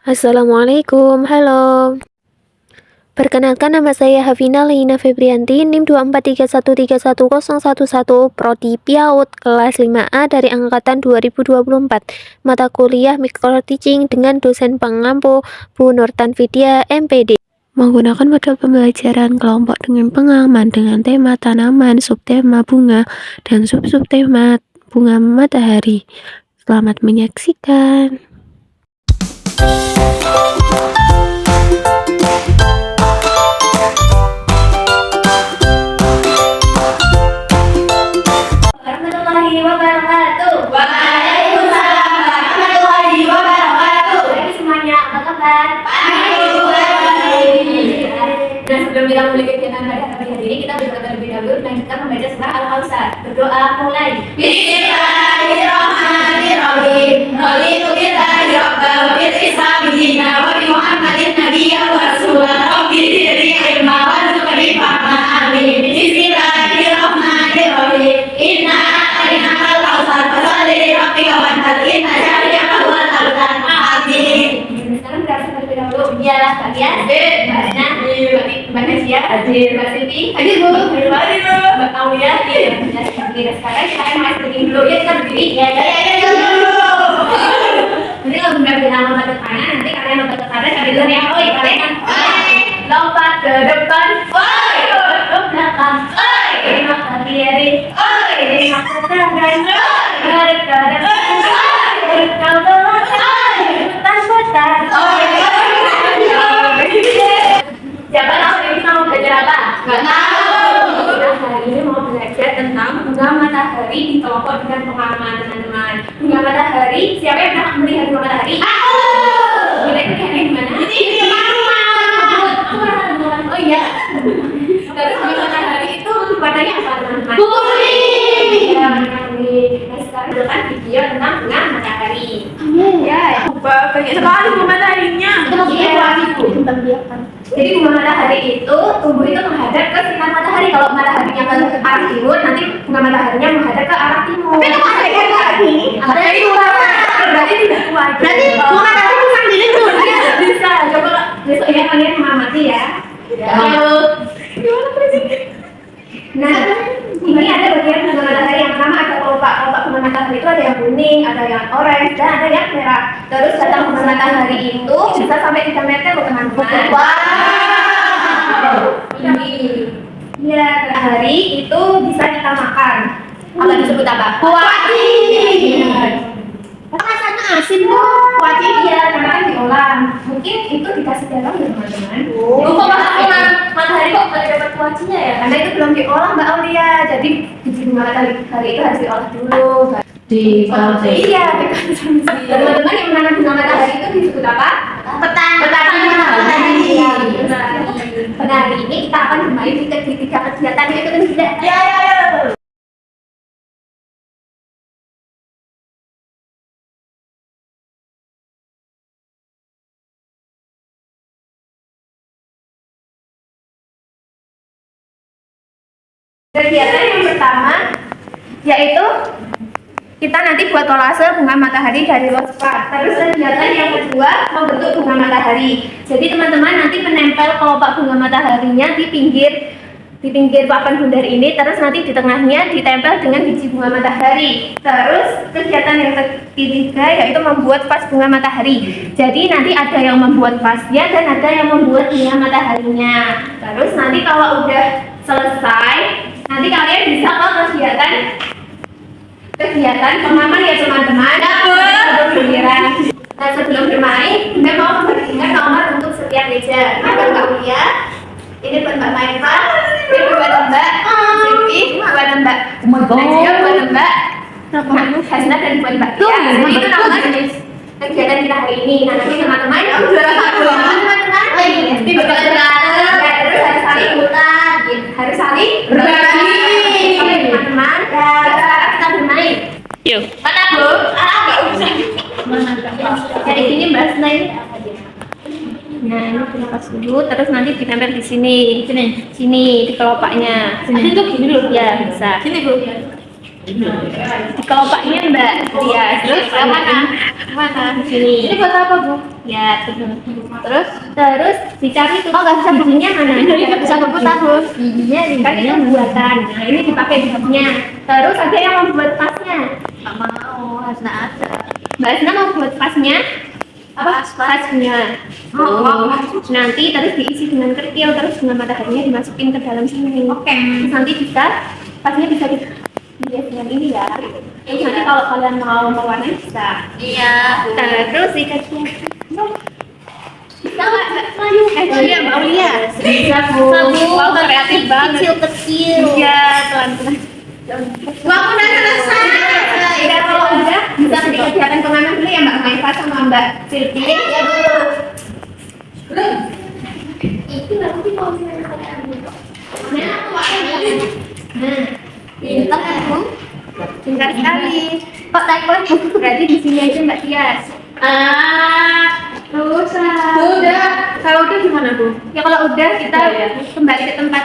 Assalamualaikum, halo. Perkenalkan nama saya Hafina Leina Febrianti, NIM 243131011, Prodi PIAUD, kelas 5A dari angkatan 2024. Mata kuliah Micro Teaching dengan dosen pengampu Bu Nurtan Vidya, MPD. Menggunakan model pembelajaran kelompok dengan pengaman dengan tema tanaman, subtema bunga, dan subtema bunga matahari. Selamat menyaksikan. Warahmatullahi wabarakatuh. Waalaikumsalam warahmatullahi wabarakatuh. Jadi semuanya apa kabar? Nah, sebelum kita mulai kegiatan pada hari ini, kita berdoa terlebih dahulu dan kita membaca surah Al-Kautsar. Berdoa mulai. Bismillahirrahmanirrahim. Raditu billahi rabban wa bil islami dinan wa bi Muhammadin nabiyyan wa rasulan. Rabbi zidni ilma warzuqni fahma. Amin. Bismillahirrahmanirrahim. Inna a'tainakal kautsar fasholli li rabbika wanhar. Inna syani'aka huwal abtar. Amin. Sekarang berasa terlebih dahulu. Biarlah kalian Mbak Nasia, hadir. Mbak Siti, hadir Bu. Mbak Aulia, hadir. Sekarang kita masih begini dulu. Ya, kita berdiri. Ya. Nanti kalau Bunda bilang lompat ke kanan, nanti kalian lompat ke kanan sambil bilang ya, oi, kalian kan lompat ke depan, oi, ke belakang, oi, tengok ke kiri, oi, tengok ke kanan, oi, ke depan, oi, ke belakang, putar-putar, oi. Siapa tahu ini mau belajar apa? Nggak tahu. Kita hari ini mau belajar tentang bunga matahari di kelompok dengan pemahaman teman-teman. Bunga matahari, siapa yang pernah melihat bunga matahari? Aku. Kita lihatnya di mana? Di rumah. Oh iya. Terus bunga matahari itu warnanya apa teman-teman? Kuning. Ya, warna kuning. Nah, sekarang depan video tentang bunga matahari. Ya. Banyak sekali bunga mataharinya. Jadi bunga matahari itu tumbuh itu menghadap ke sinar matahari. Kalau mataharinya ke arah timur, nanti bunga mataharinya menghadap ke arah timur. Tapi itu ada yang lagi. Berarti berarti tidak kuat. Berarti bunga matahari itu sambil itu. Bisa. Coba besok ya kalian mengamati ya. Halo. Nah, ini ada bagian bunga matahari yang pertama ada kelopak bunga matahari itu ada yang kuning, ada yang orange, dan ada yang merah. Terus batang bunga matahari itu bisa sampai 3 meter loh teman-teman. Ini ya matahari itu bisa kita makan. Apa disebut apa? Kuaci. Rasanya asin bu. Kuaci iya, karena kan diolah. Mungkin itu dikasih garam ya teman-teman. Kok matahari kok nggak dapat kuacinya ya? Karena itu belum diolah Mbak Aulia, jadi biji bunga matahari itu harus diolah dulu. Dikonsumsi. Iya, dikonsumsi. Teman-teman yang menanam bunga matahari itu disebut apa? Petani matahari. Iya, pada hari ini kita akan bermain di 3 kegiatan yaitu tidak. Ya. Kegiatan yang pertama yaitu kita nanti buat kolase bunga matahari dari Lospa. Terus kegiatan yang kedua membentuk bunga matahari. Jadi teman-teman nanti menempel kelopak bunga mataharinya di pinggir papan bundar ini. Terus nanti di tengahnya ditempel dengan biji bunga matahari. Terus kegiatan yang ketiga yaitu membuat vas bunga matahari. Jadi nanti ada yang membuat vasnya dan ada yang membuat bunga mataharinya. Terus nanti kalau udah selesai, nanti kalian bisa ke kegiatan pengaman ya teman-teman. Nah, sebelum bermain, kita mau membagikan nomor untuk setiap meja. Ini buat Mbak Ulia, ini buat Mbak Maifa, ini buat Mbak Siti, buat Mbak Najia, buat Mbak Hasna, dan buat Mbak Tia. Jadi itu nomor kegiatan kita hari ini. Nah, nanti teman-teman terus harus saling berbagi teman-teman. Sekarang kita bermain. Yuk. Mana Bu? Nggak usah. Jadi ini Mbak Hasna ini. Nah, ini dilepas dulu, terus nanti ditempel di sini. Sini di kelopaknya. Sini tuh gini dulu. Ya, bisa. Sini bu. Di kelopaknya Mbak. Ya, terus mana? Mana? Sini. Ini buat apa, Bu? Ya, betul. Terus dicari tuh. Oh, nggak bisa bijinya mana? Nggak bisa berputar, Bu. Bijinya Kan itu buatan. Nah, ini dipakai bijinya. Terus ada yang mau buat pasnya. nggak mau, harus ada. Mbak Asna mau buat pasnya? Apa? Pasnya. Nanti terus diisi dengan kerikil, terus bunga mataharinya dimasukin ke dalam sini. Oke. Terus nanti pasnya bisa dihias dengan ini ya. Terus nanti kalau kalian mau mewarnai bisa. Iya. Terus dikasih. Bisa nggak? Iya, Mbak Aulia. Bisa, Bu. Wow, kreatif banget. Kecil-kecil. Iya, pelan-pelan. Wah, aku udah selesai. Ya, kalau udah bisa kegiatan pengamen dulu ya Mbak Maifa sama Mbak Silvi. Ya, belum. Itu nanti mau Pintar kan, Bu? pintar sekali. Kok typo? Berarti di sini aja Mbak Tias. Terus udah. Kalau udah gimana, Bu? Ya kalau udah kita kembali ke tempat.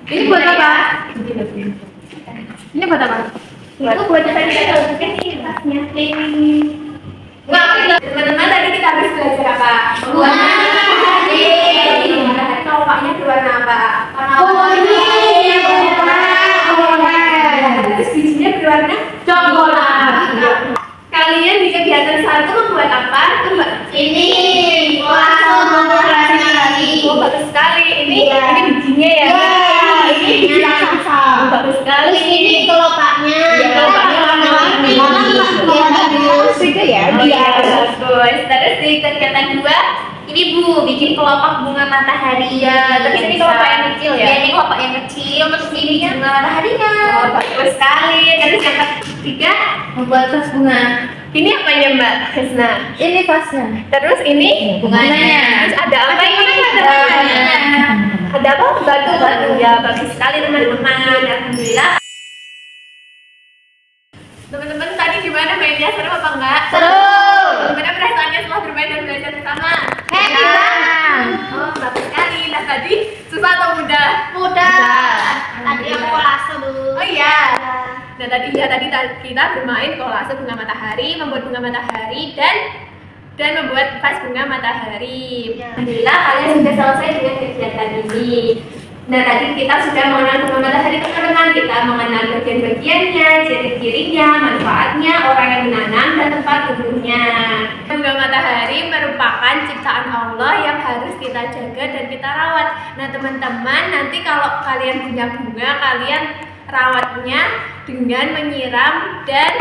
Ini buat apa? Ini buat apa? Itu buat tadi kita masukin ini tasnya. Teman-teman tadi kita habis belajar apa? Warna matahari. Matahari kelopaknya berwarna apa? Warna kuning. Terus bijinya berwarna coklat. Kalian di kegiatan satu membuat apa? Coba. Ini langsung memperhatikan. Oh, bagus sekali. Ini bijinya ya. Ini raksasa. Bagus sekali. Ini kelopaknya. Kelopaknya warna-warni. Beda ya? Iya, bagus. Terus di kegiatan 2, ini Bu, bikin kelopak bunga matahari. Iya, Terus ini kelopak yang kecil ya? Ini kelopak yang kecil, terus ini bunga mataharinya. Oh, bagus sekali. Terus yang ketiga, Membuat tas bunga. ini apanya Mbak Hesna? Ini pasnya. Terus ini Bunganya. Terus ada apa ini? Ada apa? Batu-batu. Ya, bagus sekali teman-teman. Alhamdulillah. Teman-teman tadi gimana mainnya? Seru apa enggak? Seru. Gimana perasaannya setelah bermain dan belajar bersama? Happy banget. Oh, bagus sekali. Nah tadi susah atau mudah? Mudah. Tadi yang kolase dulu. Oh iya. Nah tadi kita bermain kolase bunga matahari, membuat bunga matahari dan membuat vas bunga matahari. Alhamdulillah kalian sudah selesai dengan kegiatan ini. Nah tadi kita sudah mengenal bunga matahari teman-teman, kita mengenal bagian-bagiannya, ciri-cirinya, manfaatnya, orang yang menanam dan tempat tumbuhnya. Bunga matahari merupakan ciptaan Allah yang harus kita jaga dan kita rawat. Nah teman-teman, nanti kalau kalian punya bunga, kalian rawatnya dengan menyiram dan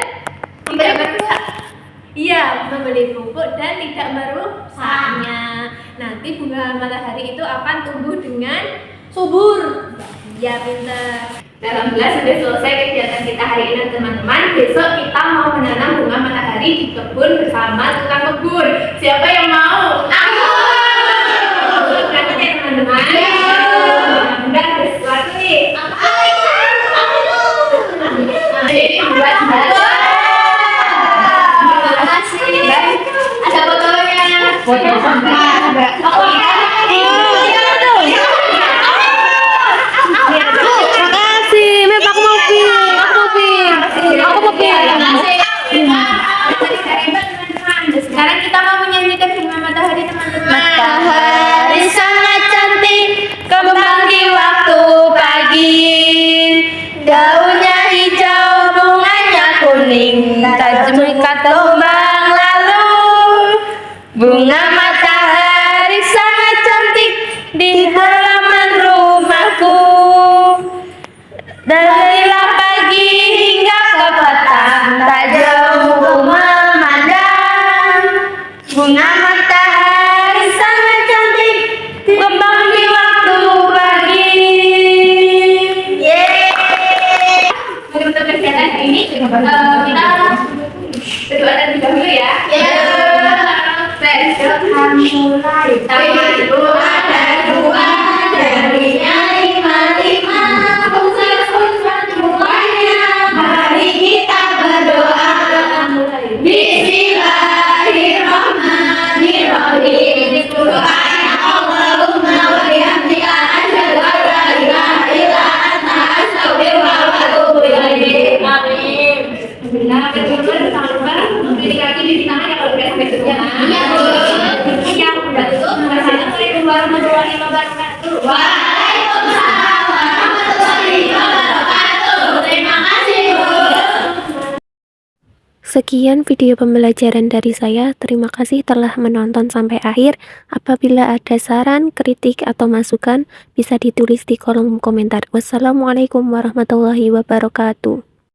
tidak merusak. Iya, membeli pupuk dan tidak merusaknya. Nanti bunga matahari itu akan tumbuh dengan subur. Ya, pintar. Alhamdulillah sudah selesai kegiatan kita hari ini teman-teman. Besok kita mau menanam bunga matahari di kebun bersama tukang kebun. Siapa yang mau? Aku. Nanti ya teman-teman. Enggak ada sesuatu nih. Ini buat ada fotonya. Foto ada. Oh iya. Makasih, Mep, aku mau pin. Sekarang kita mau menyanyikan bunga matahari teman-teman. Matahari sangat cantik, kembang di waktu pagi. Daunnya hijau, bunganya kuning, tajam ikat tombang lalu. Bunga matahari sangat cantik di halaman rumahku. Darilah pagi hingga ke petang, tak jauh ku memandang. Bunga matahari sangat cantik, kembang di waktu pagi. Untuk kegiatan ini kita berdoa terlebih dahulu ya. Besok mulai. Doa dan doa darinya lima. Mari kita berdoa. Bismillahirrahmanirrahim. Allahumma wa bihamdika asyhadu an la ilaha illa anta astaghfiruka wa atubu ilaik. Amin. Alhamdulillah, jangan lupa pilih kaki di tangan ya kalau udah wabarakatuh. Waalaikumsalam warahmatullahi wabarakatuh. Terima kasih, Bu. Sekian video pembelajaran dari saya. Terima kasih telah menonton sampai akhir. Apabila ada saran, kritik, atau masukan, bisa ditulis di kolom komentar. Wassalamualaikum warahmatullahi wabarakatuh.